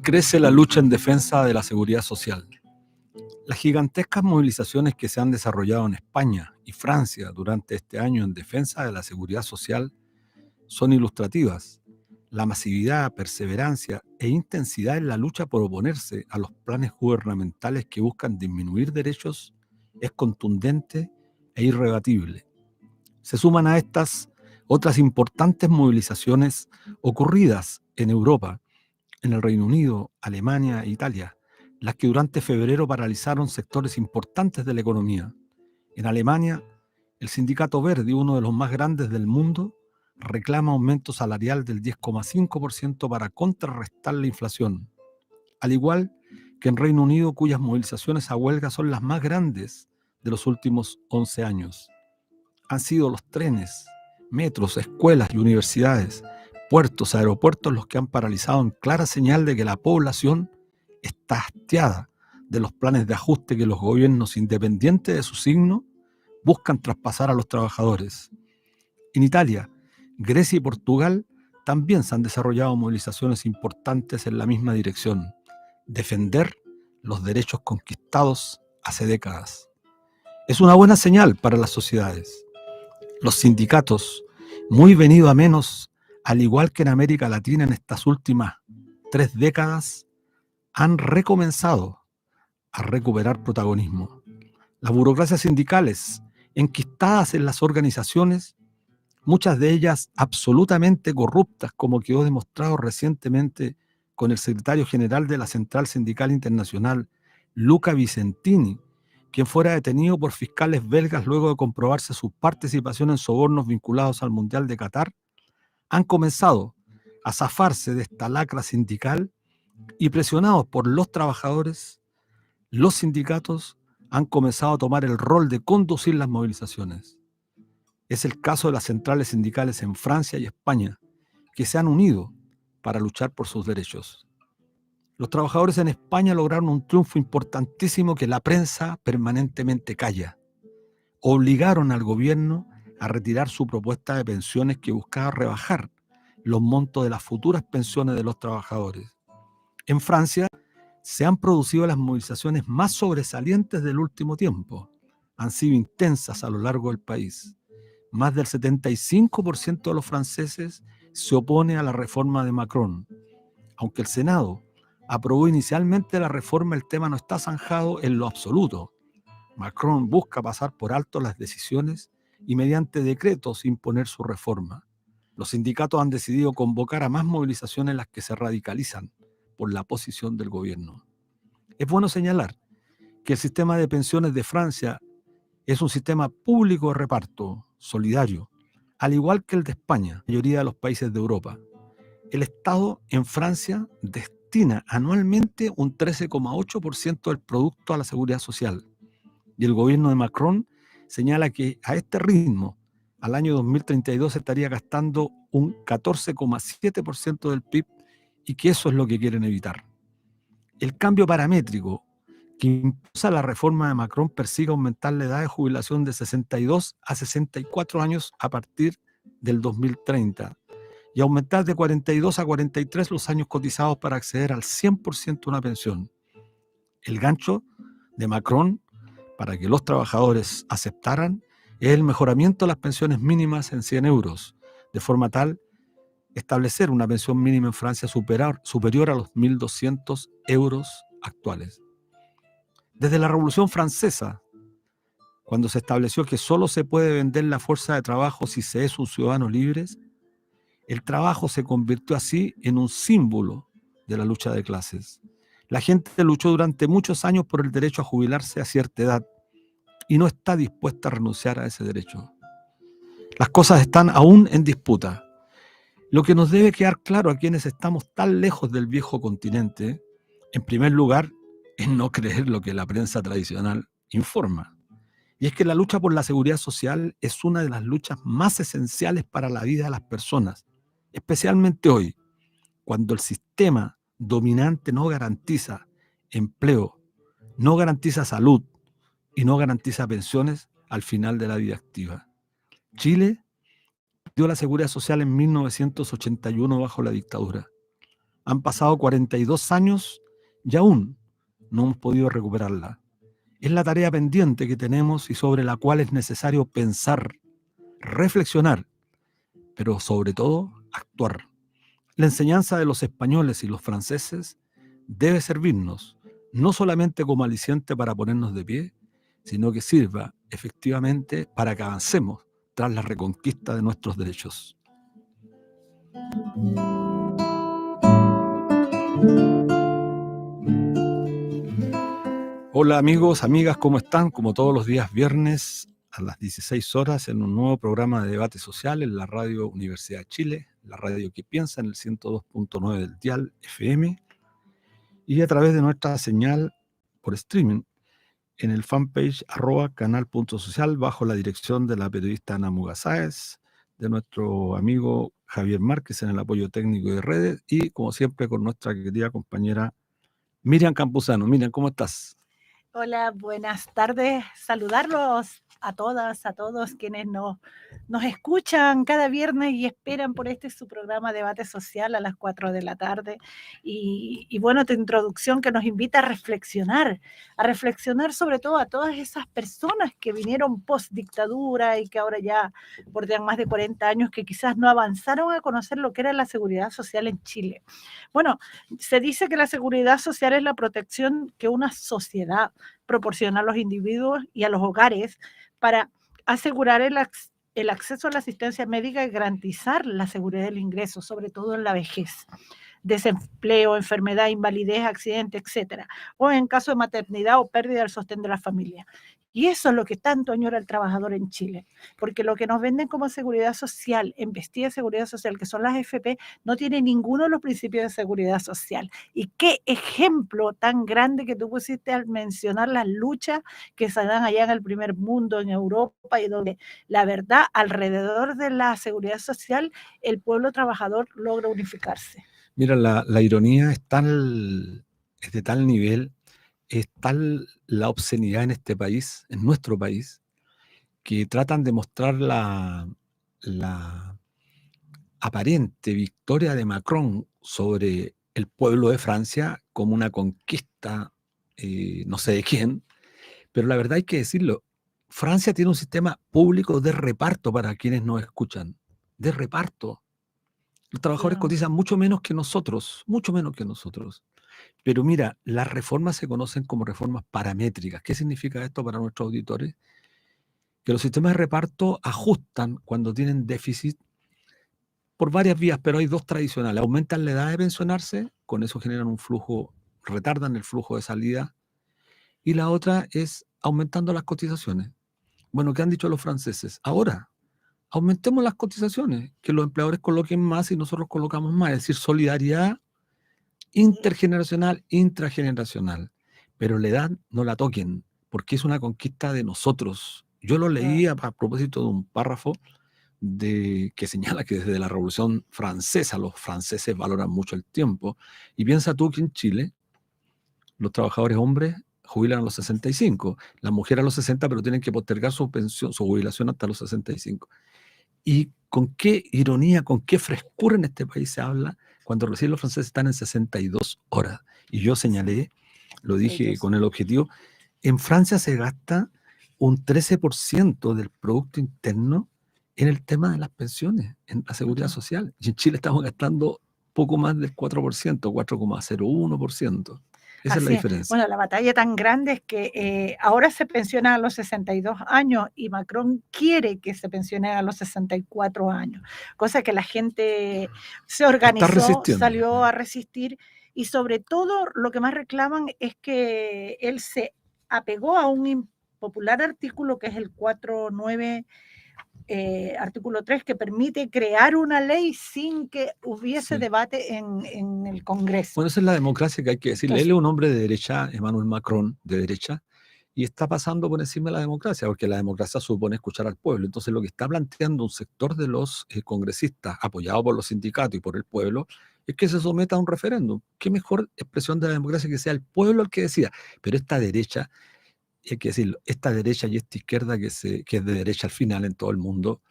Crece la lucha en defensa de la seguridad social. Las gigantescas movilizaciones que se han desarrollado en España y Francia durante este año en defensa de la seguridad social son ilustrativas. La masividad, perseverancia e intensidad en la lucha por oponerse a los planes gubernamentales que buscan disminuir derechos es contundente e irrebatible. Se suman a estas otras importantes movilizaciones ocurridas en Europa, en el Reino Unido, Alemania e Italia, las que durante febrero paralizaron sectores importantes de la economía. En Alemania, el Sindicato Verdi, uno de los más grandes del mundo, reclama aumento salarial del 10,5% para contrarrestar la inflación, al igual que en Reino Unido, cuyas movilizaciones a huelga son las más grandes de los últimos 11 años. Han sido los trenes, metros, escuelas y universidades, puertos, aeropuertos los que han paralizado en clara señal de que la población está hastiada de los planes de ajuste que los gobiernos, independientes de su signo, buscan traspasar a los trabajadores. En Italia, Grecia y Portugal también se han desarrollado movilizaciones importantes en la misma dirección: defender los derechos conquistados hace décadas. Es una buena señal para las sociedades. Los sindicatos, muy venido a menos, al igual que en América Latina en estas últimas 3 décadas, han recomenzado a recuperar protagonismo. Las burocracias sindicales, enquistadas en las organizaciones, muchas de ellas absolutamente corruptas, como quedó demostrado recientemente con el secretario general de la Central Sindical Internacional, Luca Vicentini, quien fuera detenido por fiscales belgas luego de comprobarse su participación en sobornos vinculados al Mundial de Qatar, han comenzado a zafarse de esta lacra sindical y, presionados por los trabajadores, los sindicatos han comenzado a tomar el rol de conducir las movilizaciones. Es el caso de las centrales sindicales en Francia y España, que se han unido para luchar por sus derechos. Los trabajadores en España lograron un triunfo importantísimo que la prensa permanentemente calla. Obligaron al gobierno a retirar su propuesta de pensiones que buscaba rebajar los montos de las futuras pensiones de los trabajadores. En Francia se han producido las movilizaciones más sobresalientes del último tiempo. Han sido intensas a lo largo del país. Más del 75% de los franceses se opone a la reforma de Macron. Aunque el Senado aprobó inicialmente la reforma, el tema no está zanjado en lo absoluto. Macron busca pasar por alto las decisiones y mediante decretos imponer su reforma. Los sindicatos han decidido convocar a más movilizaciones en las que se radicalizan por la posición del gobierno. Es bueno señalar que el sistema de pensiones de Francia es un sistema público de reparto, solidario, al igual que el de España, la mayoría de los países de Europa. El Estado en Francia destina anualmente un 13,8% del producto a la seguridad social. Y el gobierno de Macron señala que a este ritmo, al año 2032 se estaría gastando un 14,7% del PIB y que eso es lo que quieren evitar. El cambio paramétrico que impulsa la reforma de Macron persigue aumentar la edad de jubilación de 62 a 64 años a partir del 2030 y aumentar de 42 a 43 los años cotizados para acceder al 100% de una pensión. El gancho de Macron para que los trabajadores aceptaran es el mejoramiento de las pensiones mínimas en 100 euros, de forma tal establecer una pensión mínima en Francia superior a los 1.200 euros actuales. Desde la Revolución Francesa, cuando se estableció que solo se puede vender la fuerza de trabajo si se es un ciudadano libre, el trabajo se convirtió así en un símbolo de la lucha de clases. La gente luchó durante muchos años por el derecho a jubilarse a cierta edad y no está dispuesta a renunciar a ese derecho. Las cosas están aún en disputa. Lo que nos debe quedar claro a quienes estamos tan lejos del viejo continente, en primer lugar, es no creer lo que la prensa tradicional informa. Y es que la lucha por la seguridad social es una de las luchas más esenciales para la vida de las personas, especialmente hoy, cuando el sistema dominante no garantiza empleo, no garantiza salud y no garantiza pensiones al final de la vida activa. Chile dio la Seguridad Social en 1981 bajo la dictadura. Han pasado 42 años y aún no hemos podido recuperarla. Es la tarea pendiente que tenemos y sobre la cual es necesario pensar, reflexionar, pero sobre todo actuar. La enseñanza de los españoles y los franceses debe servirnos no solamente como aliciente para ponernos de pie, sino que sirva efectivamente para que avancemos tras la reconquista de nuestros derechos. Hola amigos, amigas, ¿cómo están? Como todos los días viernes a las 16 horas en un nuevo programa de debate social en la Radio Universidad de Chile, la radio que piensa en el 102.9 del dial FM y a través de nuestra señal por streaming en el fanpage @canal.social bajo la dirección de la periodista Ana Mugasáez, de nuestro amigo Javier Márquez en el apoyo técnico de redes y como siempre con nuestra querida compañera Miriam Campuzano. Miriam, ¿cómo estás? Hola, buenas tardes. Saludarlos a todas, a todos quienes nos escuchan cada viernes y esperan por su programa Debate Social a las 4 de la tarde. Y bueno, tu introducción que nos invita a reflexionar sobre todo a todas esas personas que vinieron post dictadura y que ahora ya bordean más de 40 años, que quizás no avanzaron a conocer lo que era la seguridad social en Chile. Bueno, se dice que la seguridad social es la protección que una sociedad proporciona a los individuos y a los hogares para asegurar el acceso a la asistencia médica y garantizar la seguridad del ingreso, sobre todo en la vejez, desempleo, enfermedad, invalidez, accidente, etcétera, o en caso de maternidad o pérdida del sostén de la familia. Y eso es lo que tanto añora el trabajador en Chile, porque lo que nos venden como seguridad social, embestida de seguridad social, que son las FP, no tiene ninguno de los principios de seguridad social. Y qué ejemplo tan grande que tú pusiste al mencionar las luchas que se dan allá en el primer mundo, en Europa, y donde la verdad, alrededor de la seguridad social, el pueblo trabajador logra unificarse. Mira, la ironía es de tal nivel, es tal la obscenidad en este país, en nuestro país, que tratan de mostrar la aparente victoria de Macron sobre el pueblo de Francia como una conquista, no sé de quién, pero la verdad hay que decirlo, Francia tiene un sistema público de reparto para quienes nos escuchan, de reparto. Los trabajadores cotizan mucho menos que nosotros, mucho menos que nosotros. Pero mira, las reformas se conocen como reformas paramétricas. ¿Qué significa esto para nuestros auditores? Que los sistemas de reparto ajustan cuando tienen déficit por varias vías, pero hay dos tradicionales. Aumentan la edad de pensionarse, con eso generan un flujo, retardan el flujo de salida. Y la otra es aumentando las cotizaciones. Bueno, ¿qué han dicho los franceses? Ahora, aumentemos las cotizaciones, que los empleadores coloquen más y nosotros colocamos más. Es decir, solidaridad intergeneracional, intrageneracional. Pero la edad no la toquen, porque es una conquista de nosotros. Yo lo leí a propósito de un párrafo que señala que desde la Revolución Francesa los franceses valoran mucho el tiempo. Y piensa tú que en Chile los trabajadores hombres jubilan a los 65, las mujeres a los 60, pero tienen que postergar su pensión, su jubilación hasta los 65. Y con qué ironía, con qué frescura en este país se habla cuando recién los franceses están en 62 horas. Y yo señalé, lo dije con el objetivo, en Francia se gasta un 13% del Producto Interno en el tema de las pensiones, en la seguridad social. Y en Chile estamos gastando poco más del 4%, 4,01%. Esa es la diferencia. Bueno, la batalla tan grande es que ahora se pensiona a los 62 años y Macron quiere que se pensione a los 64 años, cosa que la gente se organizó, salió a resistir y sobre todo lo que más reclaman es que él se apegó a un impopular artículo que es el 49 artículo 3, que permite crear una ley sin que hubiese debate en el Congreso. Bueno, esa es la democracia que hay que decirle. Él es un hombre de derecha, Emmanuel Macron, de derecha, y está pasando por encima de la democracia, porque la democracia supone escuchar al pueblo. Entonces, lo que está planteando un sector de los congresistas, apoyado por los sindicatos y por el pueblo, es que se someta a un referéndum. ¿Qué mejor expresión de la democracia que sea el pueblo el que decida? Pero esta derecha, hay que decirlo, esta derecha y esta izquierda que es de derecha al final en todo el mundo,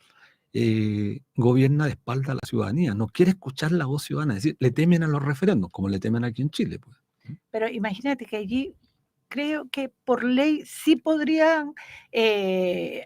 gobierna de espalda a la ciudadanía, no quiere escuchar la voz ciudadana, es decir, le temen a los referendos, como le temen aquí en Chile, pues. Pero imagínate que allí creo que por ley sí podrían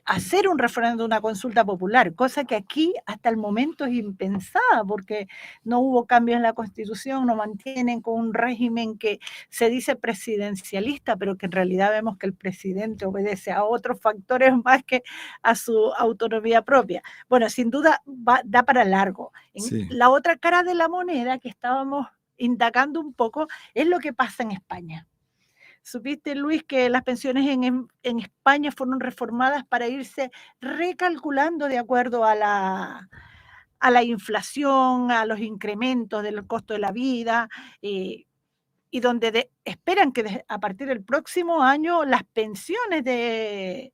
hacer un referéndum, una consulta popular, cosa que aquí hasta el momento es impensada porque no hubo cambios en la Constitución, no mantienen con un régimen que se dice presidencialista, pero que en realidad vemos que el presidente obedece a otros factores más que a su autonomía propia. Bueno, sin duda da para largo. Sí. La otra cara de la moneda que estábamos indagando un poco es lo que pasa en España. ¿Supiste, Luis, que las pensiones en España fueron reformadas para irse recalculando de acuerdo a la inflación, a los incrementos del costo de la vida, y donde esperan que a partir del próximo año las pensiones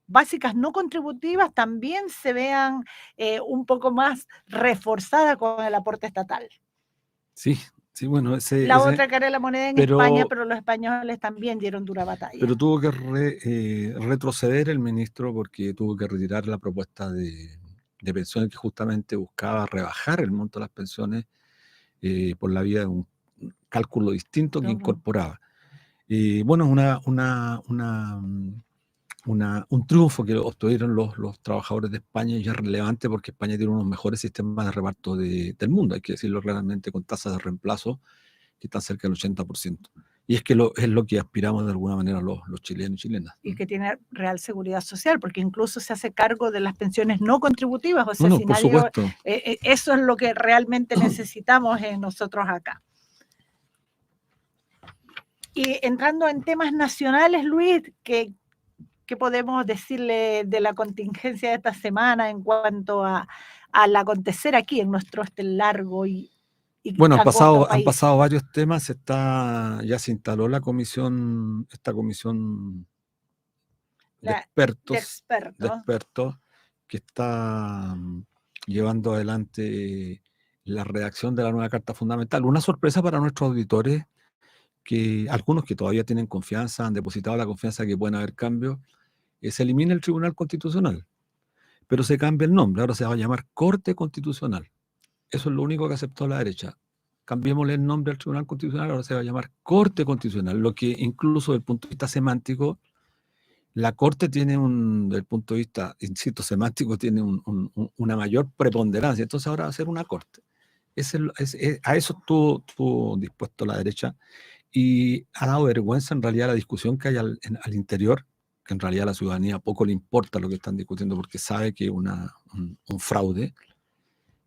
básicas no contributivas también se vean un poco más reforzadas con el aporte estatal? Sí, sí, bueno, La otra cara de la moneda en España, pero los españoles también dieron dura batalla. Pero tuvo que retroceder el ministro porque tuvo que retirar la propuesta de pensiones que justamente buscaba rebajar el monto de las pensiones por la vía de un cálculo distinto que incorporaba. Bueno, un triunfo que obtuvieron los trabajadores de España y es relevante porque España tiene uno de los mejores sistemas de reparto del mundo, hay que decirlo claramente, con tasas de reemplazo que están cerca del 80%. Y es que es lo que aspiramos de alguna manera los chilenos y chilenas. Y que tiene real seguridad social, porque incluso se hace cargo de las pensiones no contributivas, o sea, No, por supuesto. Eso es lo que realmente necesitamos nosotros acá. Y entrando en temas nacionales, Luis, ¿qué podemos decirle de la contingencia de esta semana en cuanto al acontecer aquí en nuestro largo y bueno, han pasado varios temas. Ya se instaló esta comisión de expertos que está llevando adelante la redacción de la nueva Carta Fundamental. Una sorpresa para nuestros auditores, que algunos que todavía tienen confianza, han depositado la confianza de que pueden haber cambios, se elimina el Tribunal Constitucional, pero se cambia el nombre, ahora se va a llamar Corte Constitucional. Eso es lo único que aceptó la derecha. Cambiémosle el nombre al Tribunal Constitucional, ahora se va a llamar Corte Constitucional, lo que incluso desde el punto de vista semántico, la Corte tiene desde el punto de vista, insisto, semántico, tiene una mayor preponderancia, entonces ahora va a ser una Corte. A eso estuvo dispuesto la derecha y ha dado vergüenza en realidad la discusión que hay al interior, que en realidad a la ciudadanía poco le importa lo que están discutiendo porque sabe que es un fraude,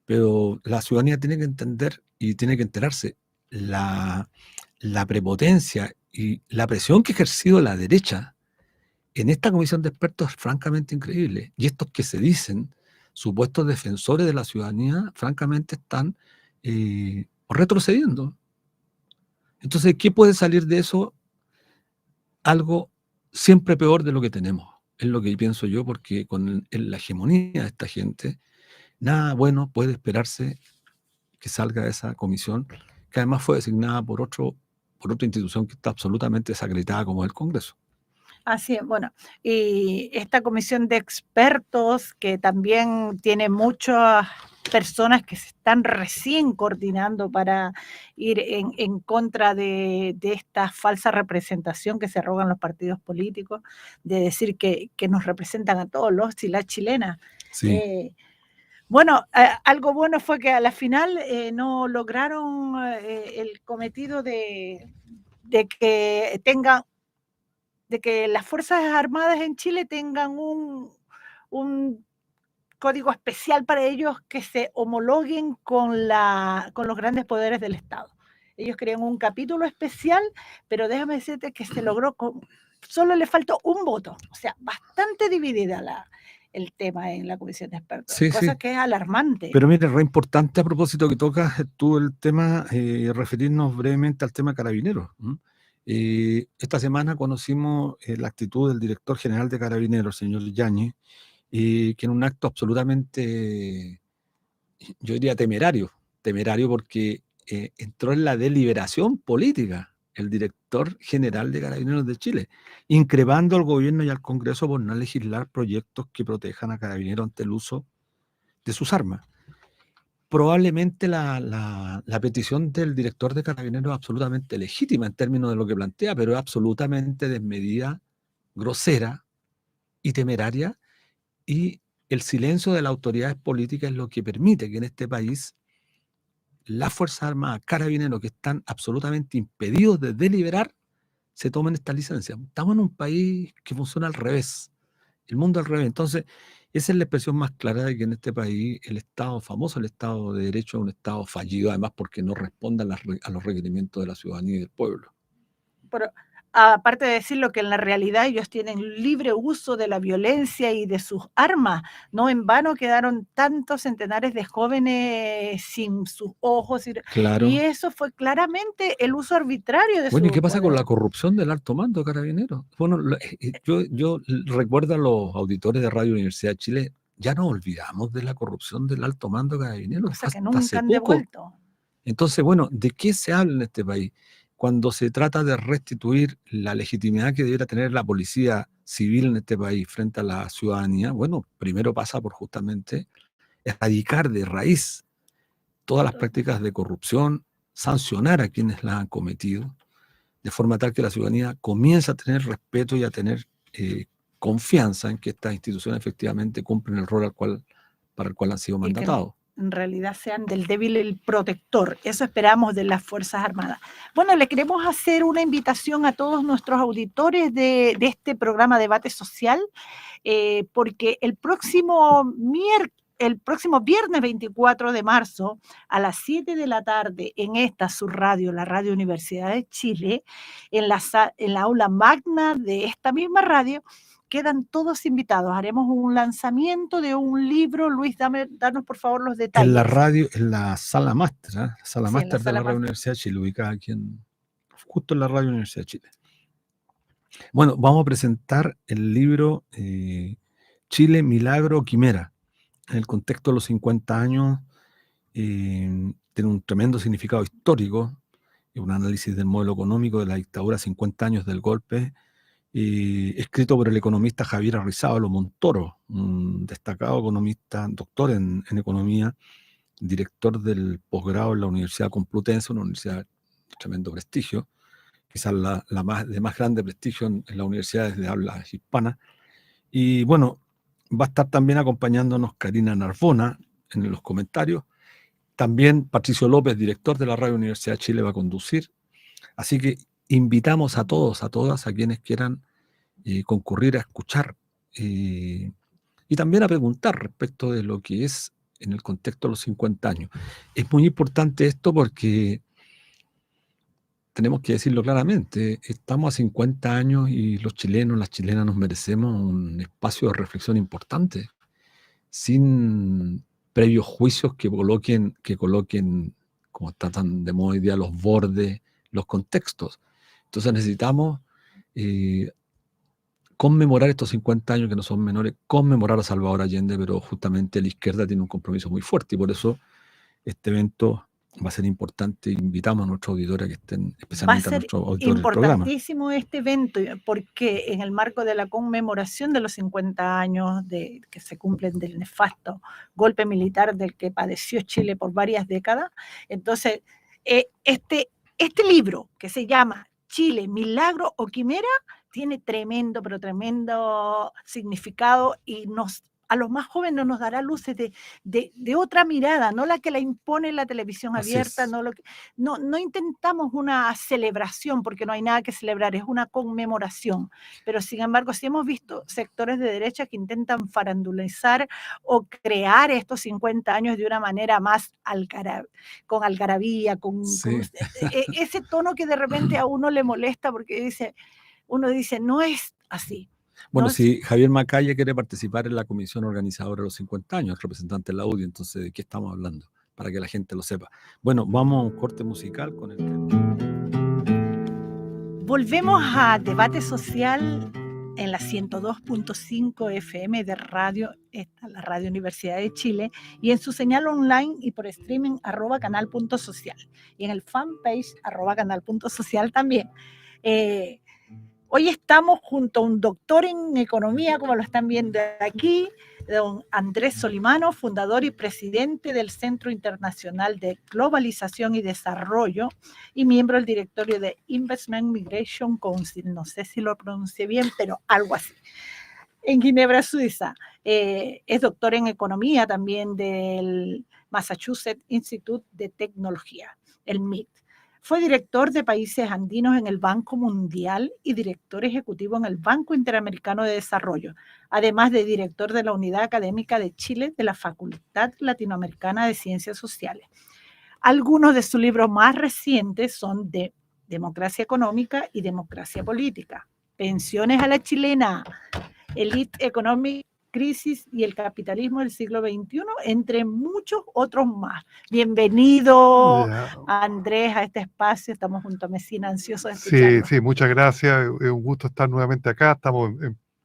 pero la ciudadanía tiene que entender y tiene que enterarse la prepotencia y la presión que ha ejercido la derecha en esta comisión de expertos es francamente increíble. Y estos que se dicen supuestos defensores de la ciudadanía, francamente están retrocediendo. Entonces, ¿qué puede salir de eso? Algo siempre peor de lo que tenemos. Es lo que pienso yo, porque con la hegemonía de esta gente, nada bueno puede esperarse que salga de esa comisión, que además fue designada por otra institución que está absolutamente desacreditada como el Congreso. Así es, bueno, y esta comisión de expertos que también tiene muchas personas que se están recién coordinando para ir en contra de esta falsa representación que se arrogan los partidos políticos, de decir que nos representan a todos los y las chilenas. Sí. Bueno, algo bueno fue que a la final no lograron el cometido de que las Fuerzas Armadas en Chile tengan un código especial para ellos que se homologuen con los grandes poderes del Estado. Ellos querían un capítulo especial, pero déjame decirte que se logró solo le faltó un voto, o sea, bastante dividida el tema en la comisión de expertos, cosa que es alarmante. Pero mire, re importante a propósito que tocas tú el tema, referirnos brevemente al tema Carabineros. Esta semana conocimos la actitud del director general de Carabineros, señor Yáñez, que en un acto absolutamente, yo diría temerario porque entró en la deliberación política el director general de Carabineros de Chile, increpando al gobierno y al Congreso por no legislar proyectos que protejan a Carabineros ante el uso de sus armas. Probablemente la petición del director de Carabineros es absolutamente legítima en términos de lo que plantea, pero es absolutamente desmedida, grosera y temeraria, y el silencio de las autoridades políticas es lo que permite que en este país las Fuerzas Armadas, Carabineros, que están absolutamente impedidos de deliberar, se tomen esta licencia. Estamos en un país que funciona al revés, el mundo al revés. Entonces, esa es la expresión más clara de que en este país el Estado famoso, el Estado de Derecho, es un Estado fallido, además porque no responde a los requerimientos de la ciudadanía y del pueblo. Pero aparte de decirlo que en la realidad ellos tienen libre uso de la violencia y de sus armas, no en vano quedaron tantos centenares de jóvenes sin sus ojos, Claro. y eso fue claramente el uso arbitrario de Bueno, ¿y su qué pasa con la poder. corrupción del alto mando de Carabineros? Bueno, yo recuerdo a los auditores de Radio Universidad de Chile, ya nos olvidamos de la corrupción del alto mando de Carabineros, Cosa que hasta nunca hace han poco. devuelto. Entonces, bueno, ¿de qué se habla en este país? Cuando se trata de restituir la legitimidad que debiera tener la policía civil en este país frente a la ciudadanía, bueno, primero pasa por justamente erradicar de raíz todas las prácticas de corrupción, sancionar a quienes las han cometido, de forma tal que la ciudadanía comience a tener respeto y a tener confianza en que estas instituciones efectivamente cumplen el rol para el cual han sido mandatados. En realidad sean del débil el protector. Eso esperamos de las Fuerzas Armadas. Bueno, le queremos hacer una invitación a todos nuestros auditores de este programa Debate Social, porque el próximo viernes 24 de marzo, a las 7 de la tarde, en esta su radio, la Radio Universidad de Chile, en la aula magna de esta misma radio, quedan todos invitados. Haremos un lanzamiento de un libro. Luis, danos por favor los detalles. En la radio, en la sala máster, la sala Sí, máster de sala la Radio máster. Universidad de Chile, ubicada aquí justo en la Radio Universidad de Chile. Bueno, vamos a presentar el libro Chile, Milagro o Quimera. En el contexto de los 50 años, tiene un tremendo significado histórico, un análisis del modelo económico de la dictadura, 50 años del golpe, escrito por el economista Javier Arrizabalo Montoro, un destacado economista, doctor en economía, director del posgrado en la Universidad Complutense, una universidad de tremendo prestigio, quizás de más grande prestigio en las universidades de habla hispana. Y bueno, va a estar también acompañándonos Karina Narbona en los comentarios. También Patricio López, director de la Radio Universidad de Chile, va a conducir. Así que invitamos a todos, a todas, a quienes quieran concurrir a escuchar y también a preguntar respecto de lo que es en el contexto de los 50 años. Es muy importante esto porque tenemos que decirlo claramente, estamos a 50 años y los chilenos, las chilenas nos merecemos un espacio de reflexión importante, sin previos juicios que coloquen, como está tan de moda hoy día, los bordes, los contextos. Entonces necesitamos conmemorar estos 50 años que no son menores, conmemorar a Salvador Allende, pero justamente la izquierda tiene un compromiso muy fuerte y por eso este evento va a ser importante. Invitamos a nuestros auditores a que estén, especialmente a nuestros auditores del programa. Importantísimo este evento, porque en el marco de la conmemoración de los 50 años que se cumplen del nefasto golpe militar del que padeció Chile por varias décadas, entonces este libro que se llama Chile, Milagro o Quimera, tiene tremendo, pero tremendo significado y a los más jóvenes nos dará luces de otra mirada, no la que la impone la televisión abierta, no intentamos una celebración, porque no hay nada que celebrar, es una conmemoración, pero sin embargo sí hemos visto sectores de derecha que intentan farandulizar o crear estos 50 años de una manera más con algarabía, con ese tono que de repente a uno le molesta, porque uno dice, no es así. Bueno, si Javier Macaya quiere participar en la comisión organizadora de los 50 años, el representante de la UDI, entonces, ¿de qué estamos hablando? Para que la gente lo sepa. Bueno, vamos a un corte musical con el... Volvemos a Debate Social en la 102.5 FM de radio, la Radio Universidad de Chile, y en su señal online y por streaming @canal.social, y en el fanpage @canal.social también. Hoy estamos junto a un doctor en economía, como lo están viendo aquí, don Andrés Solimano, fundador y presidente del Centro Internacional de Globalización y Desarrollo y miembro del directorio de Investment Migration Council. No sé si lo pronuncié bien, pero algo así. En Ginebra, Suiza. Es doctor en economía también del Massachusetts Institute de Tecnología, el MIT. Fue director de países andinos en el Banco Mundial y director ejecutivo en el Banco Interamericano de Desarrollo, además de director de la Unidad Académica de Chile de la Facultad Latinoamericana de Ciencias Sociales. Algunos de sus libros más recientes son de Democracia Económica y Democracia Política, Pensiones a la Chilena, Elite Economic Crisis y el Capitalismo del siglo XXI, entre muchos otros más. Bienvenido, Andrés, a este espacio. Estamos junto a Mesina, ansiosos de escucharlo. Sí, muchas gracias. Es un gusto estar nuevamente acá. Estamos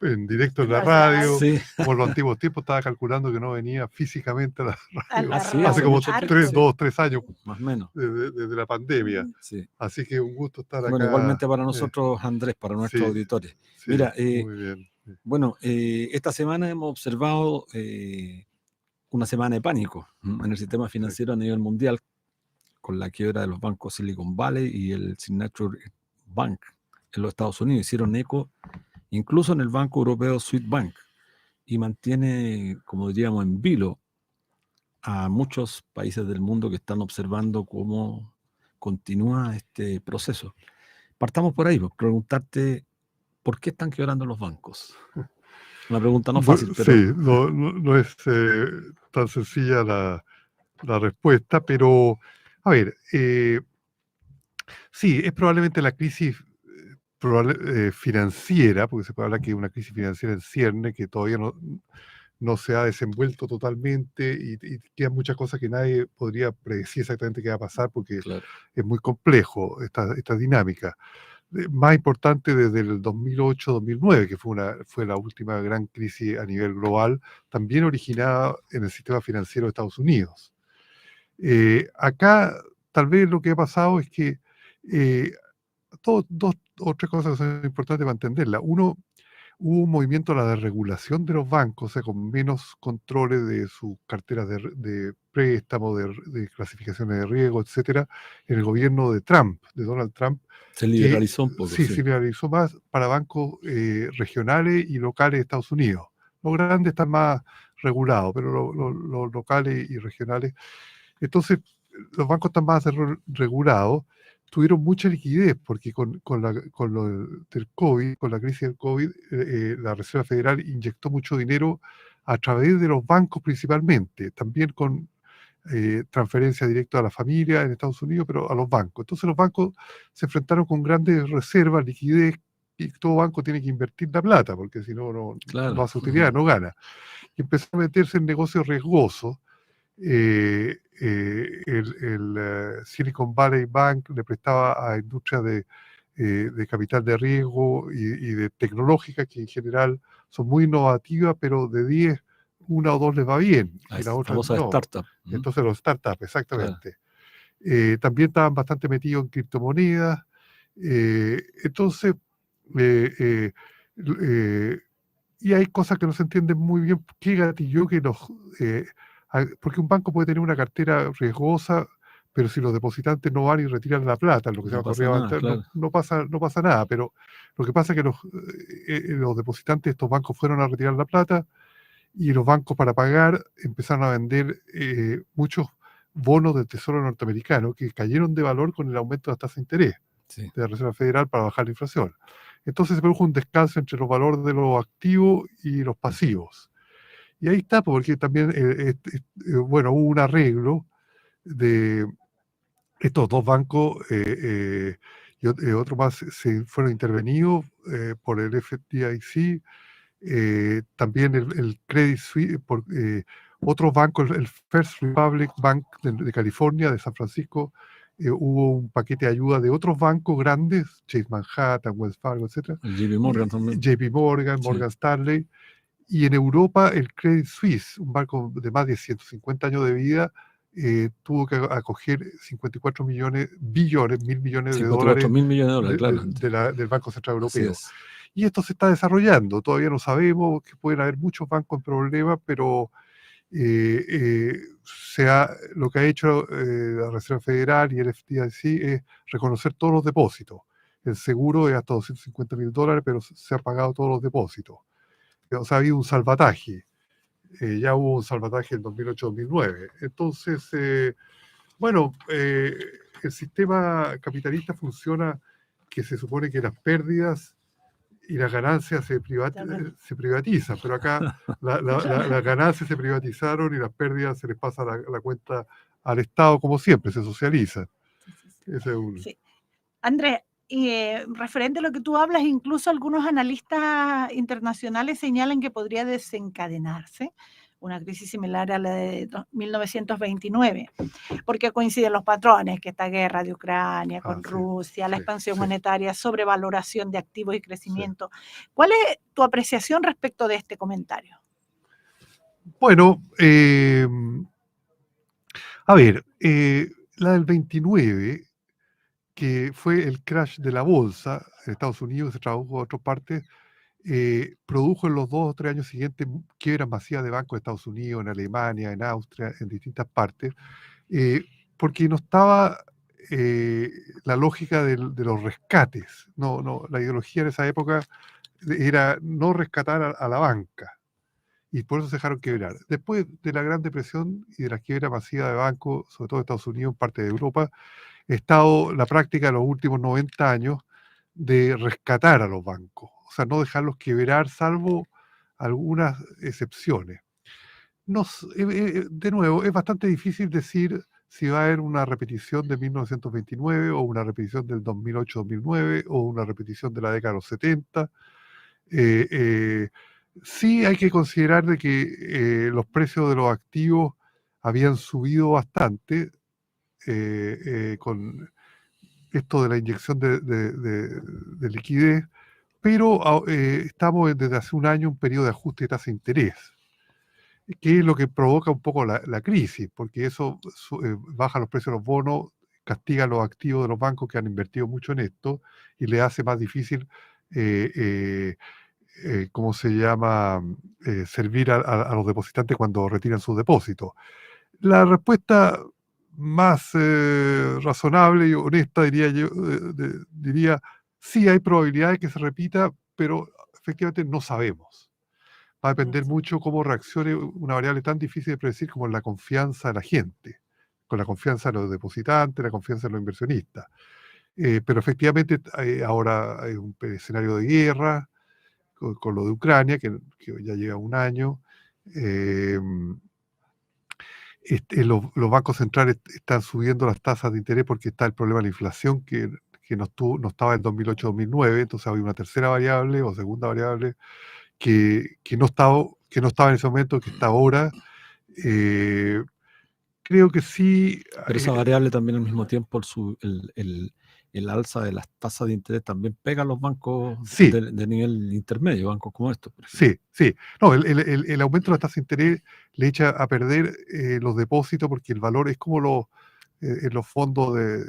en directo en la radio. Sí. Como en los antiguos tiempos, estaba calculando que no venía físicamente a la radio. Así, hace como harto, 3 años, más o menos, desde la pandemia. Sí. Así que un gusto estar acá. Bueno, igualmente para nosotros, Andrés, para nuestros auditores. Sí, mira, muy bien. Bueno, esta semana hemos observado una semana de pánico en el sistema financiero a nivel mundial, con la quiebra de los bancos Silicon Valley y el Signature Bank en los Estados Unidos. Hicieron eco incluso en el Banco Europeo Swissbank y mantiene, como diríamos, en vilo a muchos países del mundo que están observando cómo continúa este proceso. Partamos por ahí, preguntarte ¿por qué están quebrando los bancos? Una pregunta no fácil, pero... Sí, no es tan sencilla la respuesta, pero a ver, sí, es probablemente la crisis financiera, porque se puede hablar que es una crisis financiera en cierne, que todavía no se ha desenvuelto totalmente y quedan muchas cosas que nadie podría predecir exactamente qué va a pasar, porque es muy complejo esta dinámica. Más importante desde el 2008-2009, que fue la última gran crisis a nivel global, también originada en el sistema financiero de Estados Unidos. Acá tal vez lo que ha pasado es que dos o tres cosas que son importantes para entenderla. Uno, hubo un movimiento a la desregulación de los bancos, o sea, con menos controles de sus carteras de préstamo, de clasificaciones de riesgo, etcétera, en el gobierno de Donald Trump. Se liberalizó un poco. Sí, se liberalizó más para bancos regionales y locales de Estados Unidos. Los grandes están más regulados, pero los locales y regionales. Entonces, los bancos están más regulados, tuvieron mucha liquidez, porque con del COVID, con la crisis del COVID, la Reserva Federal inyectó mucho dinero a través de los bancos principalmente, también con transferencia directa a la familia en Estados Unidos, pero a los bancos. Entonces los bancos se enfrentaron con grandes reservas, liquidez, y todo banco tiene que invertir la plata, porque si no, no hace utilidad, no gana. Y empezó a meterse en negocios riesgosos. El Silicon Valley Bank le prestaba a industrias de capital de riesgo y de tecnológica, que en general son muy innovativas, pero de 10, una o dos les va bien. Y la otra no. Startup. Entonces los startups, exactamente. También estaban bastante metidos en criptomonedas. Entonces, y hay cosas que no se entienden muy bien. ¿Qué gatilló que porque un banco puede tener una cartera riesgosa, pero si los depositantes no van y retiran la plata, lo que se llama corrida bancaria, no pasa nada. Pero lo que pasa es que los depositantes de estos bancos fueron a retirar la plata, y los bancos, para pagar, empezaron a vender muchos bonos del Tesoro norteamericano que cayeron de valor con el aumento de las tasas de interés de la Reserva Federal para bajar la inflación. Entonces se produjo un descanso entre los valores de los activos y los pasivos. Y ahí está, porque también, hubo un arreglo de estos dos bancos y otro más se fueron intervenidos por el FDIC, también el Credit Suisse, otros bancos, el First Republic Bank de California, de San Francisco, hubo un paquete de ayuda de otros bancos grandes, Chase Manhattan, Wells Fargo, etc. JP Morgan también. JP Morgan, Morgan Stanley. Y en Europa, el Credit Suisse, un banco de más de 150 años de vida, tuvo que acoger 54 mil millones de dólares, $54.000 millones, claro. Del Banco Central Europeo. Y esto se está desarrollando. Todavía no sabemos que pueden haber muchos bancos en problemas, pero lo que ha hecho la Reserva Federal y el FDIC es reconocer todos los depósitos. El seguro es hasta $250.000, pero se han pagado todos los depósitos. O sea, ha habido un salvataje. Ya hubo un salvataje en 2008-2009. Entonces, bueno, el sistema capitalista funciona que se supone que las pérdidas y las ganancias se privatizan, pero acá las ganancias se privatizaron y las pérdidas se les pasa la cuenta al Estado, como siempre, se socializa. Ese es uno. Sí. Andrés, referente a lo que tú hablas, incluso algunos analistas internacionales señalan que podría desencadenarse una crisis similar a la de 1929, porque coinciden los patrones, que esta guerra de Ucrania con Rusia, la expansión monetaria, sobrevaloración de activos y crecimiento. ¿Cuál es tu apreciación respecto de este comentario? Bueno, a ver, la del 29, que fue el crash de la bolsa en Estados Unidos, se tradujo a otras partes, produjo en los 2 o 3 años siguientes quiebras masivas de bancos de Estados Unidos, en Alemania, en Austria, en distintas partes, porque no estaba la lógica de los rescates. No, la ideología en esa época era no rescatar a la banca, y por eso se dejaron quebrar. Después de la Gran Depresión y de la quiebra masiva de bancos, sobre todo de Estados Unidos, parte de Europa, ha estado la práctica de los últimos 90 años de rescatar a los bancos, o sea, no dejarlos quebrar, salvo algunas excepciones. De nuevo, es bastante difícil decir si va a haber una repetición de 1929 o una repetición del 2008-2009 o una repetición de la década de los 70. Sí hay que considerar de que los precios de los activos habían subido bastante con esto de la inyección de liquidez, pero estamos desde hace un año en un periodo de ajuste de tasa de interés, que es lo que provoca un poco la crisis, porque eso baja los precios de los bonos, castiga los activos de los bancos que han invertido mucho en esto y le hace más difícil, ¿cómo se llama?, servir a los depositantes cuando retiran sus depósitos. La respuesta más razonable y honesta, diría yo, diría, sí hay probabilidad de que se repita, pero efectivamente no sabemos. Va a depender mucho cómo reaccione una variable tan difícil de predecir como la confianza de la gente, con la confianza de los depositantes, la confianza de los inversionistas. Pero efectivamente ahora hay un escenario de guerra con lo de Ucrania, que ya lleva un año. Los bancos centrales están subiendo las tasas de interés porque está el problema de la inflación que no estaba en 2008-2009, entonces había una tercera variable o segunda variable que no estaba en ese momento, que está ahora. Creo que sí. Pero esa variable también al mismo tiempo, el alza de las tasas de interés también pega a los bancos Sí. de nivel intermedio, bancos como estos, por ejemplo. Sí. No, el aumento de la tasa de interés le echa a perder los depósitos, porque el valor es como en los fondos de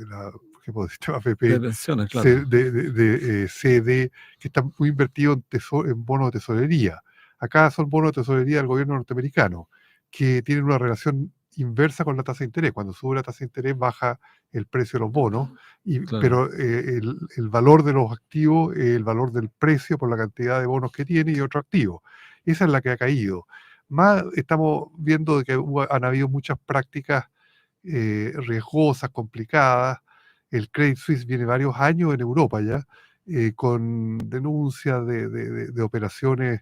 la, por ejemplo, del sistema PP, De pensiones, claro. de CD, que están muy invertidos en bonos de tesorería. Acá son bonos de tesorería del gobierno norteamericano, que tienen una relación inversa con la tasa de interés. Cuando sube la tasa de interés, baja el precio de los bonos, Claro. pero el valor de los activos es el valor del precio por la cantidad de bonos que tiene y otro activo. Esa es la que ha caído. Más estamos viendo de que han habido muchas prácticas riesgosas, complicadas. El Credit Suisse viene varios años en Europa ya, con denuncias de operaciones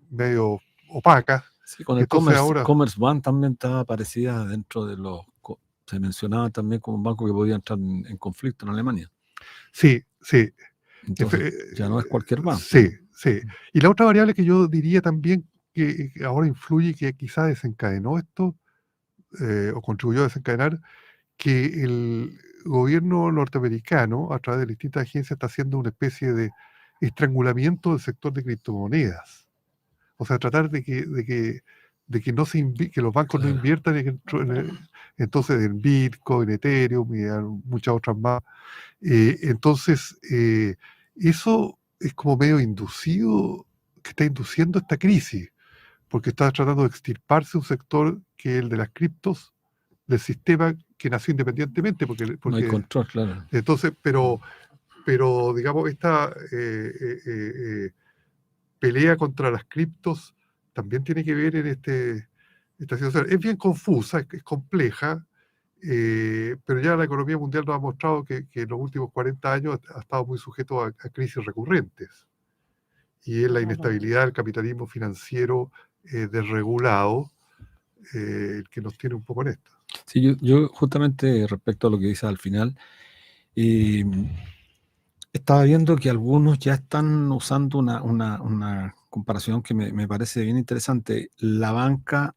medio opacas. Sí, con el Entonces Commerzbank también estaba aparecida dentro de se mencionaba también como un banco que podía entrar en conflicto en Alemania. Sí. Entonces, ya no es cualquier banco. Sí. Y la otra variable que yo diría también que ahora influye, que quizás desencadenó esto, o contribuyó a desencadenar, que el gobierno norteamericano, a través de distintas agencias, está haciendo una especie de estrangulamiento del sector de criptomonedas. O sea, tratar de que no que los bancos no inviertan entonces en Bitcoin, Ethereum y muchas otras más. Entonces, eso es como medio inducido, que está induciendo esta crisis, porque está tratando de extirparse un sector que es el de las criptos, del sistema que nació independientemente, No hay control, claro. entonces, pero digamos, esta pelea contra las criptos también tiene que ver en esta situación. Es bien confusa, es compleja, pero ya la economía mundial nos ha mostrado que en los últimos 40 años ha estado muy sujeto a crisis recurrentes. Y es la inestabilidad del capitalismo financiero desregulado el que nos tiene un poco en esto. Sí, yo justamente respecto a lo que dices al final, estaba viendo que algunos ya están usando una comparación que me parece bien interesante. La banca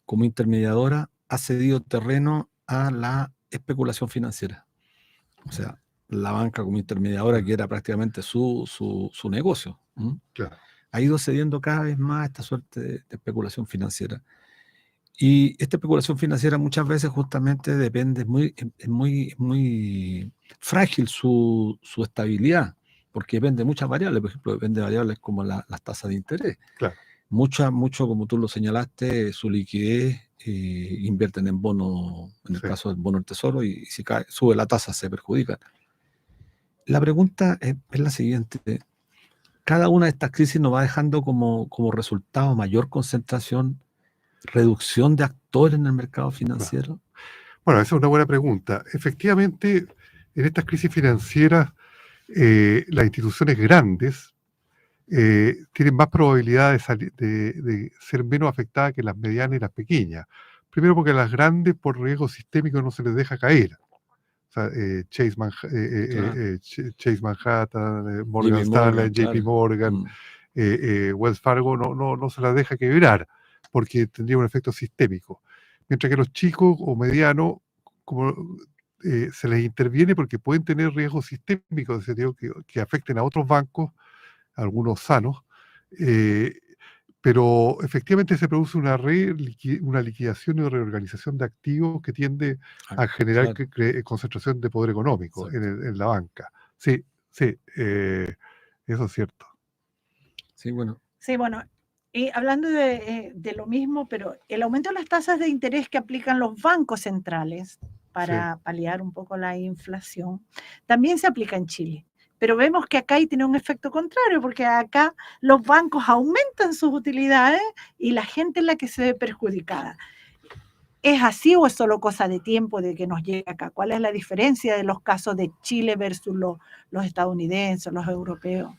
como intermediadora ha cedido terreno a la especulación financiera. O sea, la banca como intermediadora, que era prácticamente su negocio, Claro. ha ido cediendo cada vez más a esta suerte de especulación financiera. Y esta especulación financiera muchas veces justamente depende, es muy frágil su estabilidad, porque depende de muchas variables. Por ejemplo, depende de variables como las tasas de interés. Claro. Mucho, como tú lo señalaste, su liquidez invierten en bonos, en el caso del bono del tesoro, y si sube la tasa se perjudica. La pregunta es la siguiente. Cada una de estas crisis nos va dejando como resultado mayor concentración, reducción de actores en el mercado financiero. Bueno, esa es una buena pregunta. Efectivamente, en estas crisis financieras, las instituciones grandes tienen más probabilidad de ser menos afectadas que las medianas y las pequeñas. Primero porque a las grandes, por riesgo sistémico, no se les deja caer. O sea, Chase Manhattan, Morgan Stanley, JP Morgan, Wells Fargo, no se las deja quebrar, porque tendría un efecto sistémico. Mientras que los chicos o medianos, como se les interviene porque pueden tener riesgos sistémicos, en el sentido que afecten a otros bancos, algunos sanos, pero efectivamente se produce una liquidación y reorganización de activos que tiende a generar concentración de poder económico en la banca. Sí, eso es cierto. Sí, bueno. Sí, bueno, y hablando de lo mismo, pero el aumento de las tasas de interés que aplican los bancos centrales para paliar un poco la inflación, también se aplica en Chile. Pero vemos que acá tiene un efecto contrario, porque acá los bancos aumentan sus utilidades y la gente es la que se ve perjudicada. ¿Es así o es solo cosa de tiempo de que nos llegue acá? ¿Cuál es la diferencia de los casos de Chile versus los estadounidenses, los europeos?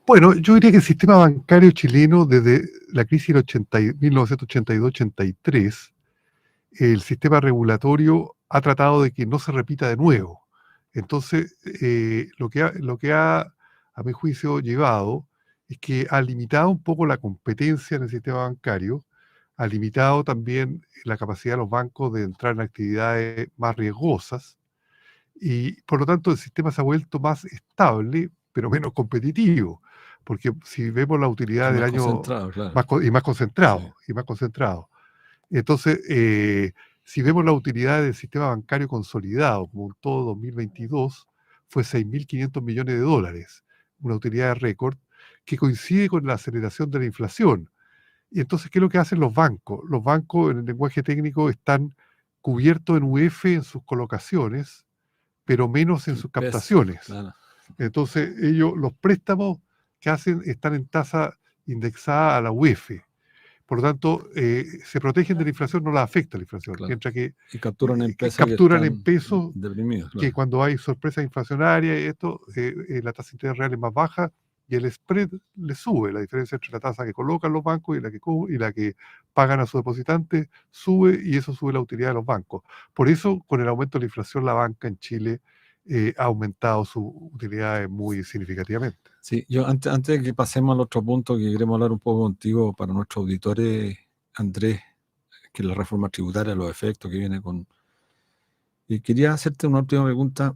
Bueno, yo diría que el sistema bancario chileno, desde la crisis del 1982-83, el sistema regulatorio ha tratado de que no se repita de nuevo. Entonces, lo que ha, a mi juicio, llevado es que ha limitado un poco la competencia en el sistema bancario, ha limitado también la capacidad de los bancos de entrar en actividades más riesgosas, y por lo tanto el sistema se ha vuelto más estable, pero menos competitivo, porque si vemos la utilidad del año... más concentrado. Entonces, si vemos la utilidad del sistema bancario consolidado, como en todo 2022, fue 6.500 millones de dólares, una utilidad de récord que coincide con la aceleración de la inflación. Y entonces, ¿qué es lo que hacen los bancos? Los bancos, en el lenguaje técnico, están cubiertos en UF en sus colocaciones, pero menos en sus captaciones. Claro. Entonces, los préstamos que hacen están en tasa indexada a la UF. Por lo tanto, se protegen de la inflación, no la afecta la inflación. Claro. Mientras que y capturan en pesos, deprimidos, que cuando hay sorpresa inflacionaria y esto, la tasa de interés real es más baja y el spread le sube. La diferencia entre la tasa que colocan los bancos y la que pagan a sus depositantes sube, y eso sube la utilidad de los bancos. Por eso, con el aumento de la inflación, la banca en Chile ha aumentado sus utilidades muy significativamente. Sí, yo antes de que pasemos al otro punto que queremos hablar un poco contigo para nuestros auditores, Andrés, que es la reforma tributaria, los efectos que viene con... Y quería hacerte una última pregunta.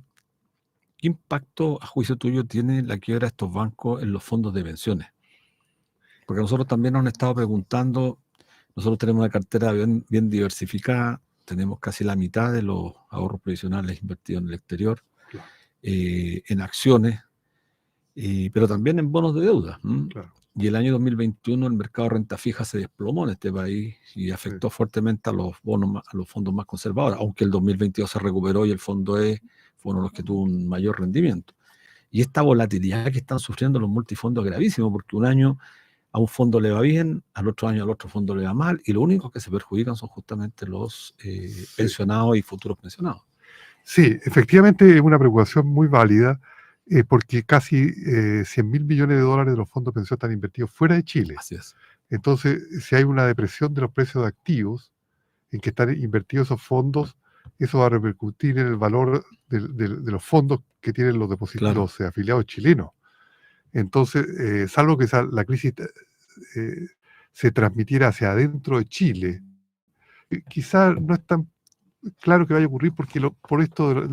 ¿Qué impacto, a juicio tuyo, tiene la quiebra de estos bancos en los fondos de pensiones? Porque nosotros también nos han estado preguntando, nosotros tenemos una cartera bien diversificada, tenemos casi la mitad de los ahorros previsionales invertidos en el exterior, Claro. En acciones, pero también en bonos de deuda. Claro. Y el año 2021 el mercado de renta fija se desplomó en este país y afectó fuertemente a los bonos, a los fondos más conservadores, aunque el 2022 se recuperó y el fondo E fue uno de los que tuvo un mayor rendimiento. Y esta volatilidad que están sufriendo los multifondos es gravísimo, porque un año a un fondo le va bien, al otro año al otro fondo le va mal, y lo único que se perjudican son justamente los pensionados y futuros pensionados. Sí, efectivamente es una preocupación muy válida, porque casi 100.000 millones de dólares de los fondos de pensión están invertidos fuera de Chile. Así es. Entonces, si hay una depresión de los precios de activos en que están invertidos esos fondos, eso va a repercutir en el valor de los fondos que tienen los los afiliados chilenos. Entonces, salvo que la crisis se transmitiera hacia adentro de Chile, quizás no es tan claro que vaya a ocurrir, porque por esto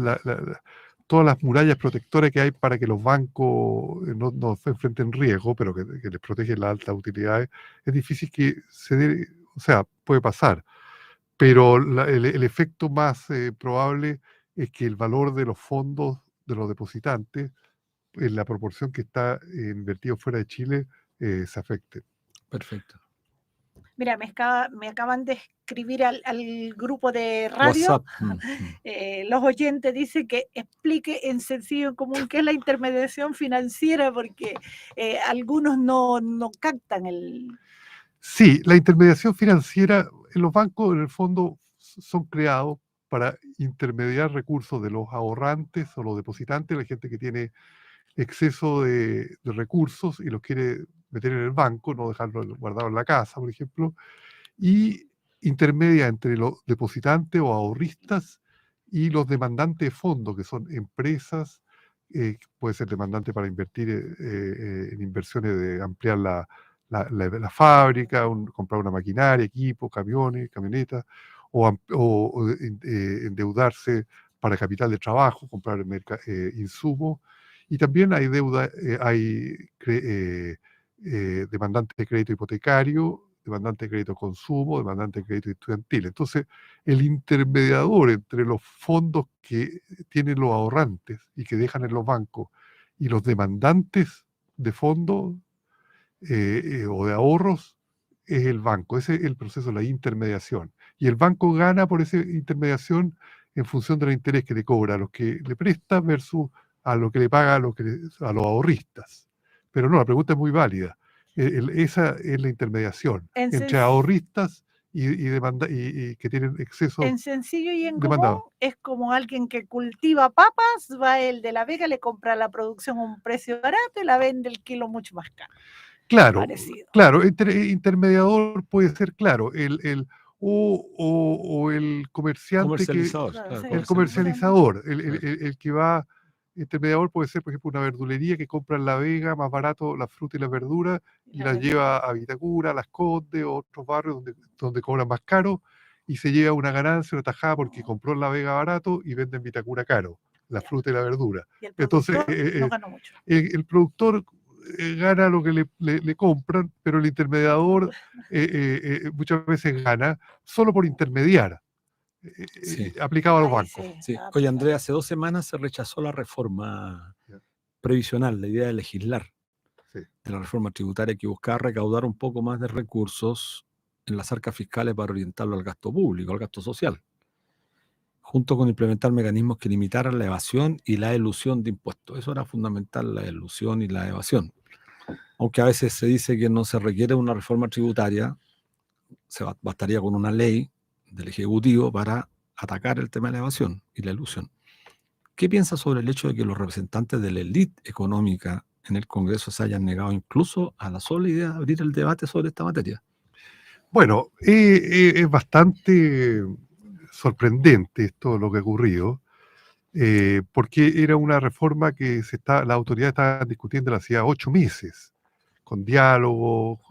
todas las murallas protectoras que hay para que los bancos no se enfrenten riesgo, pero que les protegen las altas utilidades, es difícil que se dé, o sea, puede pasar. Pero el efecto más probable es que el valor de los fondos de los depositantes, en la proporción que está invertido fuera de Chile, se afecte. Perfecto. Mira, me acaban de escribir al grupo de radio. WhatsApp. Los oyentes dicen que explique en sencillo y común qué es la intermediación financiera, porque algunos no captan el... Sí, la intermediación financiera en los bancos, en el fondo, son creados para intermediar recursos de los ahorrantes o los depositantes, la gente que tiene exceso de recursos y los quiere meter en el banco, no dejarlo guardado en la casa, por ejemplo, y intermedia entre los depositantes o ahorristas y los demandantes de fondos, que son empresas, puede ser demandante para invertir en inversiones de ampliar la fábrica, comprar una maquinaria, equipos, camiones, camionetas, o endeudarse para capital de trabajo, comprar insumos. Y también hay deuda, hay demandantes de crédito hipotecario, demandante de crédito consumo, demandante de crédito estudiantil. Entonces, el intermediador entre los fondos que tienen los ahorrantes y que dejan en los bancos y los demandantes de fondos o de ahorros es el banco. Ese es el proceso de la intermediación. Y el banco gana por esa intermediación en función del interés que le cobra a los que le presta versus a lo que le paga a los ahorristas. Pero no, la pregunta es muy válida. Esa es la intermediación entre ahorristas y que tienen exceso. En sencillo y en común, es como alguien que cultiva papas, va el de La Vega, le compra la producción a un precio barato y la vende el kilo mucho más caro. Claro, claro, intermediador puede ser, claro, o el comerciante, el comercializador, el que va. Intermediador puede ser, por ejemplo, una verdulería que compra en La Vega más barato la fruta y las verduras y las lleva a Vitacura, a Las Condes o otros barrios donde cobran más caro y se lleva una ganancia, una tajada porque compró en La Vega barato y vende en Vitacura caro la fruta y la verdura. Entonces, no ganó mucho. El productor gana lo que le compran, pero el intermediador muchas veces gana solo por intermediar. Aplicado a los bancos. Sí. Oye, Andrea, hace 2 semanas se rechazó la reforma previsional, la idea de legislar, de la reforma tributaria que buscaba recaudar un poco más de recursos en las arcas fiscales para orientarlo al gasto público, al gasto social, junto con implementar mecanismos que limitaran la evasión y la elusión de impuestos. Eso era fundamental, la elusión y la evasión. Aunque a veces se dice que no se requiere una reforma tributaria, bastaría con una ley del Ejecutivo para atacar el tema de la evasión y la elusión. ¿Qué piensas sobre el hecho de que los representantes de la élite económica en el Congreso se hayan negado incluso a la sola idea de abrir el debate sobre esta materia? Bueno, es bastante sorprendente esto lo que ha ocurrido, porque era una reforma que las autoridades estaban discutiendo hacía 8 meses. Con diálogo,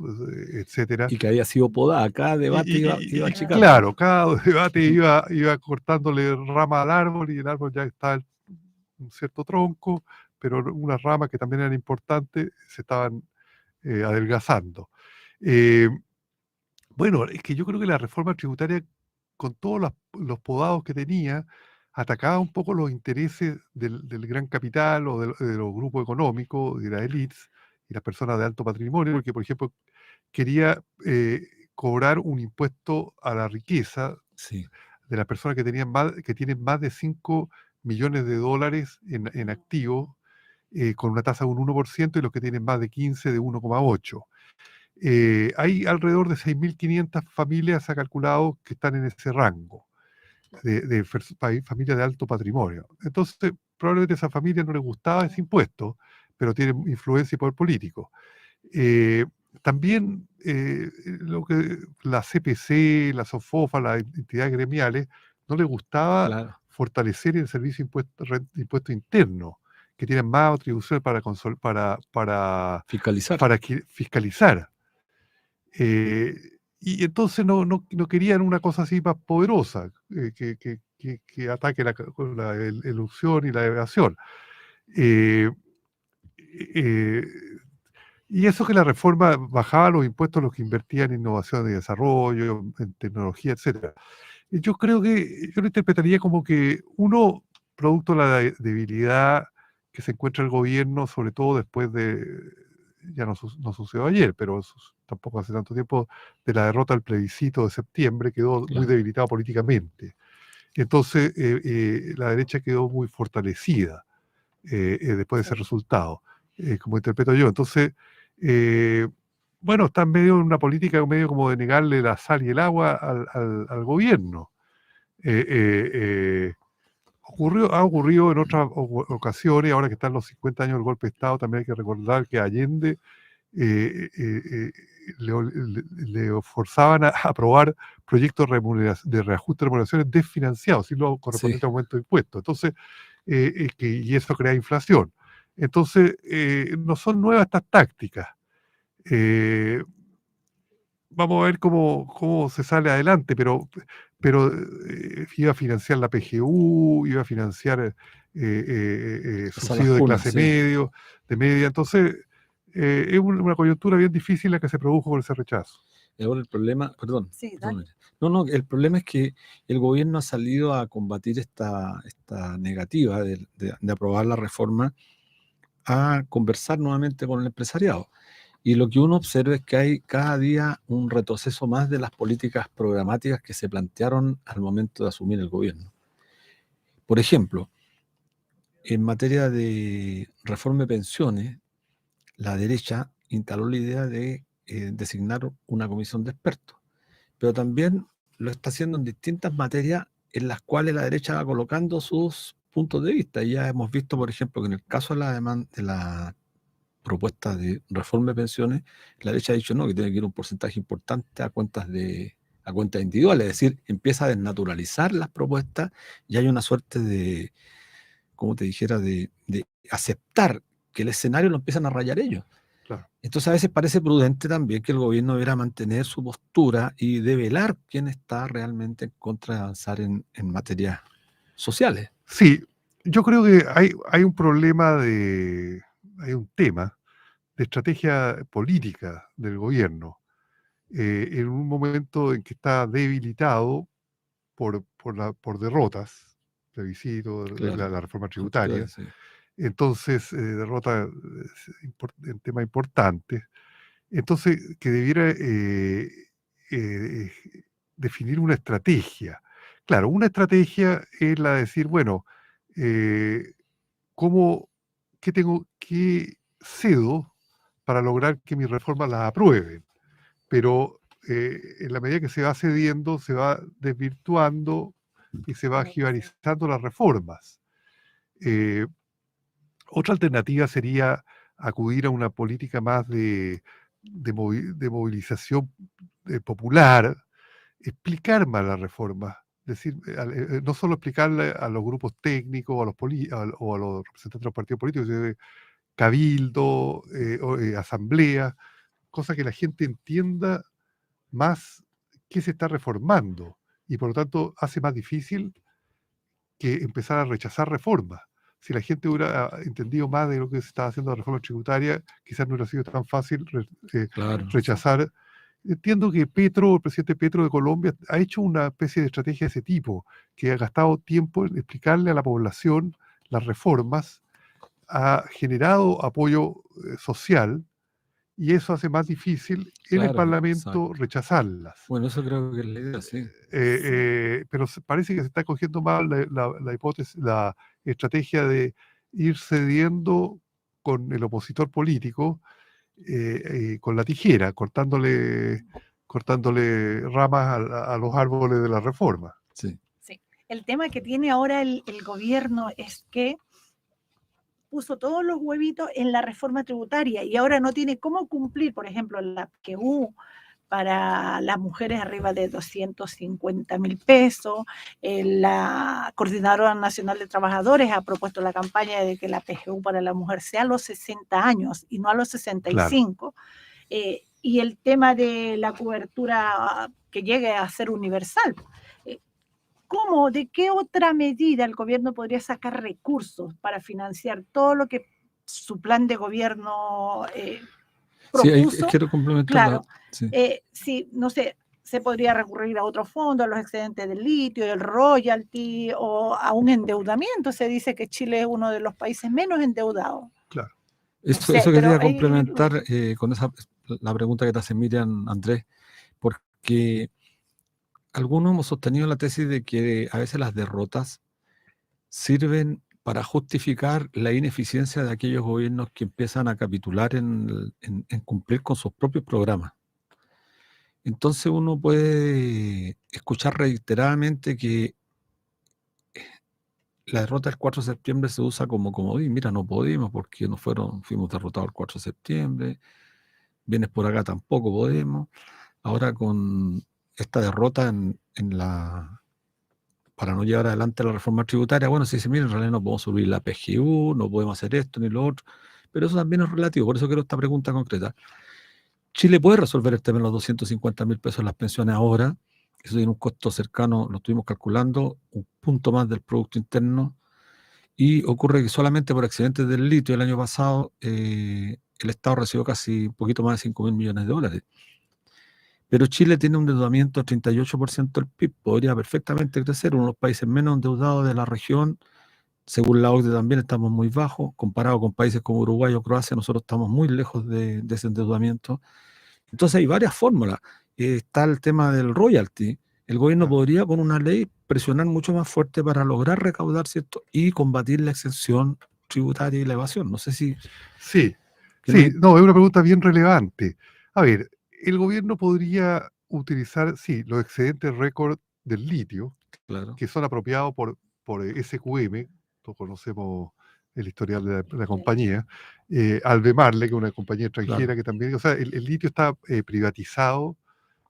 etcétera. Y que había sido podada, cada debate iba achicando. Claro, cada debate iba cortándole rama al árbol y el árbol ya está en un cierto tronco, pero unas ramas que también eran importantes se estaban adelgazando. Bueno, es que yo creo que la reforma tributaria, con todas las los podados que tenía, atacaba un poco los intereses del gran capital o de los grupos económicos, de las élites y las personas de alto patrimonio, porque, por ejemplo, quería cobrar un impuesto a la riqueza Sí, de las personas que tienen más de 5 millones de dólares en activos, con una tasa de un 1%, y los que tienen más de 15 de 1,8%. Hay alrededor de 6.500 familias, se ha calculado, que están en ese rango de familias de alto patrimonio. Entonces, probablemente a esa familia no le gustaba ese impuesto, pero tiene influencia y poder político. También lo que la CPC, la SOFOFA, las entidades gremiales, no les gustaba claro. fortalecer el servicio de impuesto interno, que tienen más atribuciones para Fiscalizar. fiscalizar. Y entonces no querían una cosa así más poderosa, que ataque la elusión y la evasión. Eh, eh, y eso, que la reforma bajaba los impuestos a los que invertían en innovación y desarrollo, en tecnología, etcétera. Yo creo que yo lo interpretaría como que uno, producto de la debilidad que se encuentra el gobierno, sobre todo después ya no sucedió ayer, pero tampoco hace tanto tiempo, de la derrota del plebiscito de septiembre, quedó muy Claro. debilitado políticamente. Entonces, la derecha quedó muy fortalecida después de ese Sí. resultado, como interpreto yo. Entonces, bueno, está medio en una política medio como de negarle la sal y el agua al gobierno. Ha ocurrido en otras ocasiones. Ahora que están los 50 años del golpe de Estado, también hay que recordar que Allende le forzaban a aprobar proyectos de reajuste de remuneraciones desfinanciados, sin lo correspondiente Sí. aumento de impuestos. Entonces, y eso crea inflación. Entonces, no son nuevas estas tácticas. Eh, Vamos a ver cómo se sale adelante, pero iba a financiar la PGU, iba a financiar Esas las subsidios de cunas, clase sí. de media. Entonces, es una coyuntura bien difícil la que se produjo con ese rechazo. Y ahora el problema, perdón, Sí, perdón, dale. no, el problema es que el gobierno ha salido a combatir esta negativa de aprobar la reforma, a conversar nuevamente con el empresariado. Y lo que uno observa es que hay cada día un retroceso más de las políticas programáticas que se plantearon al momento de asumir el gobierno. Por ejemplo, en materia de reforma de pensiones, la derecha instaló la idea de designar una comisión de expertos, pero también lo está haciendo en distintas materias en las cuales la derecha va colocando sus puntos de vista. Y ya hemos visto, por ejemplo, que en el caso de la propuesta de reforma de pensiones, la derecha ha dicho no, que tiene que ir un porcentaje importante a cuentas individuales, es decir, empieza a desnaturalizar las propuestas y hay una suerte de, como te dijera, de aceptar que el escenario lo empiezan a rayar ellos. Claro. Entonces a veces parece prudente también que el gobierno debiera mantener su postura y develar quién está realmente en contra de avanzar en materias sociales. Sí, yo creo que hay un problema hay un tema de estrategia política del gobierno, en un momento en que está debilitado por derrotas, plebiscito, Claro, la reforma eso te iba a tributaria. decir. Entonces, derrota en temas importantes. Entonces, que debiera eh, definir una estrategia. Claro, una estrategia es la de decir, bueno, eh, ¿cómo, qué cedo para lograr que mis reformas las aprueben? Pero en la medida que se va cediendo, se va desvirtuando y se va jibarizando las reformas. Eh, Otra alternativa sería acudir a una política más de movilización popular, explicar más la reforma. Decir, no solo explicarle a los grupos técnicos o a los representantes de los partidos políticos, sino de cabildo, asamblea, cosa que la gente entienda más qué se está reformando, y por lo tanto hace más difícil que empezar a rechazar reformas. Si la gente hubiera entendido más de lo que se estaba haciendo la reforma tributaria, quizás no hubiera sido tan fácil Claro. rechazar entiendo que Petro, el presidente Petro de Colombia, ha hecho una especie de estrategia de ese tipo, que ha gastado tiempo en explicarle a la población las reformas, ha generado apoyo social, y eso hace más difícil en el Claro, Parlamento exacto. rechazarlas. Bueno, eso creo que es la idea, sí. Pero parece que se está cogiendo más la hipótesis, la estrategia de ir cediendo con el opositor político, con la tijera, cortándole ramas a los árboles de la reforma. Sí. Sí. El tema que tiene ahora el gobierno es que puso todos los huevitos en la reforma tributaria y ahora no tiene cómo cumplir, por ejemplo, la PGU para las mujeres arriba de 250.000 pesos. La Coordinadora Nacional de Trabajadores ha propuesto la campaña de que la PGU para la mujer sea a los 60 años y no a los 65. Claro. Y el tema de la cobertura que llegue a ser universal. ¿Cómo, de qué otra medida el gobierno podría sacar recursos para financiar todo lo que su plan de gobierno propuso? Sí, quiero complementar. Claro, sí, no sé, se podría recurrir a otro fondo, a los excedentes del litio, el royalty o a un endeudamiento. Se dice que Chile es uno de los países menos endeudados. Claro. Eso quería complementar con la pregunta que te hace Miriam, Andrés, porque algunos hemos sostenido la tesis de que a veces las derrotas sirven para justificar la ineficiencia de aquellos gobiernos que empiezan a capitular en cumplir con sus propios programas. Entonces uno puede escuchar reiteradamente que la derrota del 4 de septiembre se usa como comodín. Mira, no pudimos porque fuimos derrotados el 4 de septiembre, vienes por acá tampoco podemos. Ahora con esta derrota para no llevar adelante la reforma tributaria, bueno, se dice, mira, en realidad no podemos subir la PGU, no podemos hacer esto ni lo otro, pero eso también es relativo, por eso quiero esta pregunta concreta. Chile puede resolver el tema de los 250.000 pesos en las pensiones ahora, eso tiene un costo cercano, lo estuvimos calculando, un punto más del Producto Interno, y ocurre que solamente por accidentes del litio el año pasado el Estado recibió casi un poquito más de 5.000 millones de dólares. Pero Chile tiene un endeudamiento del 38% del PIB, podría perfectamente crecer, uno de los países menos endeudados de la región. Según la OCDE también estamos muy bajos, comparado con países como Uruguay o Croacia, nosotros estamos muy lejos de ese endeudamiento. Entonces hay varias fórmulas. Está el tema del royalty. El gobierno podría, con una ley, presionar mucho más fuerte para lograr recaudar, ¿cierto? Y combatir la exención tributaria y la evasión. No sé si... Sí, no, es una pregunta bien relevante. A ver, el gobierno podría utilizar, sí, los excedentes récord del litio, claro, que son apropiados por SQM, todos conocemos el historial de la compañía, Albemarle, que es una compañía extranjera, claro, que también, o sea, el litio está privatizado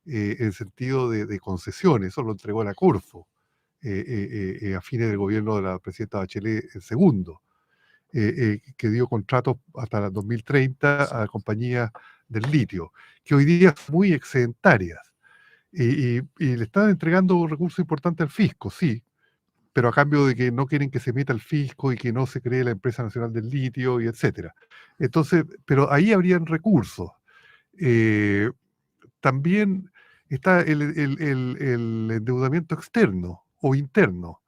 en el sentido de concesiones, eso lo entregó la Corfo a fines del gobierno de la presidenta Bachelet II. Que dio contratos hasta el 2030 a compañías del litio, que hoy día son muy excedentarias. Y le están entregando recursos importantes al fisco, sí, pero a cambio de que no quieren que se meta el fisco y que no se cree la empresa nacional del litio, y etcétera. Entonces, pero ahí habrían recursos. También está el endeudamiento externo o interno.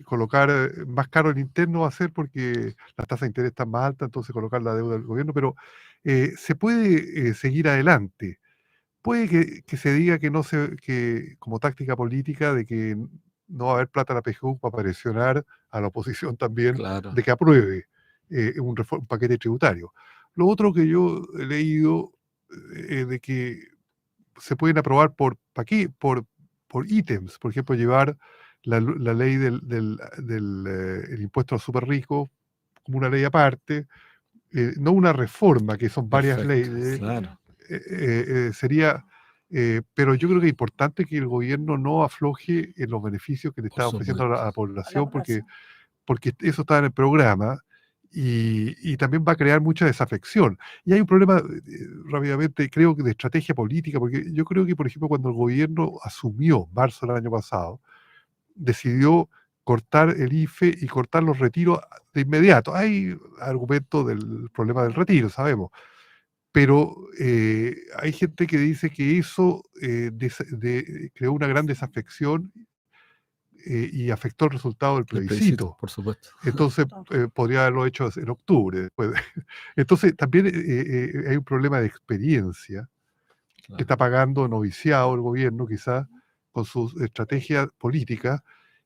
Colocar más caro el interno va a ser porque la tasa de interés está más alta, entonces colocar la deuda del gobierno, pero se puede seguir adelante. Puede que se diga que como táctica política de que no va a haber plata en la PGU para presionar a la oposición también, claro, de que apruebe un paquete tributario. Lo otro que yo he leído de que se pueden aprobar por ítems, por ejemplo, llevar la ley del el impuesto a los súper ricos como una ley aparte, no una reforma, que son varias leyes. Claro. Sería, pero yo creo que es importante que el gobierno no afloje en los beneficios que le está ofreciendo a la población, porque eso está en el programa. Y también va a crear mucha desafección. Y hay un problema, rápidamente, creo que de estrategia política, porque yo creo que, por ejemplo, cuando el gobierno asumió, marzo del año pasado, decidió cortar el IFE y cortar los retiros de inmediato. Hay argumentos del problema del retiro, sabemos, Pero hay gente que dice que eso creó una gran desafección y afectó el resultado del El plebiscito. por supuesto. Entonces, podría haberlo hecho en octubre. Después. Entonces, también hay un problema de experiencia que Claro. está pagando noviciado el gobierno, quizás, con sus estrategias políticas,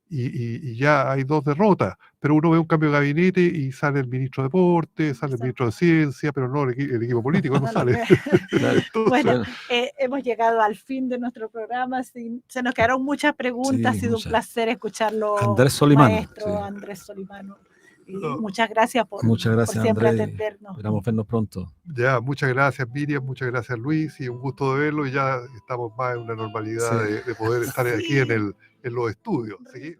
y ya hay 2 derrotas. Pero uno ve un cambio de gabinete y sale el ministro de Deporte, sale el ministro de Ciencia, pero no el equipo político, no No lo sale. Claro. Entonces, Bueno, hemos llegado al fin de nuestro programa. Se nos quedaron muchas preguntas. Sí, ha sido muchas. un placer escucharlo, Andrés Solimano, maestro sí. Andrés Solimano. Y No. muchas gracias por siempre Andrés. atendernos. Esperamos vernos pronto. Ya, muchas gracias Miriam, muchas gracias Luis, y un gusto de verlo, y ya estamos más en una normalidad Sí. de poder estar aquí en los estudios. ¿Sí?